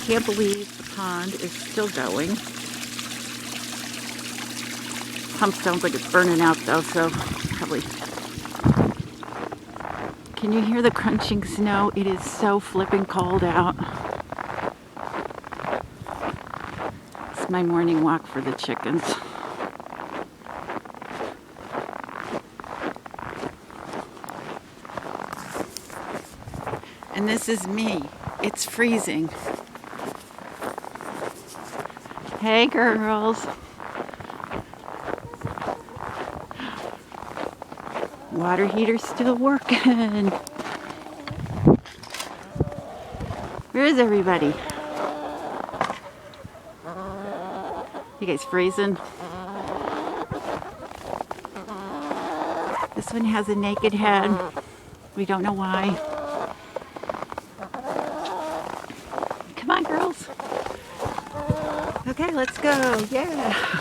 can't believe the pond is still going. Pump sounds like it's burning out though, so probably. Can you hear the crunching snow? It is so flipping cold out. It's my morning walk for the chickens. And this is me. It's freezing. Hey girls. Water heater's still working. Where is everybody? You guys freezing? This one has a naked head. We don't know why. Come on, girls. Okay, let's go. Yeah.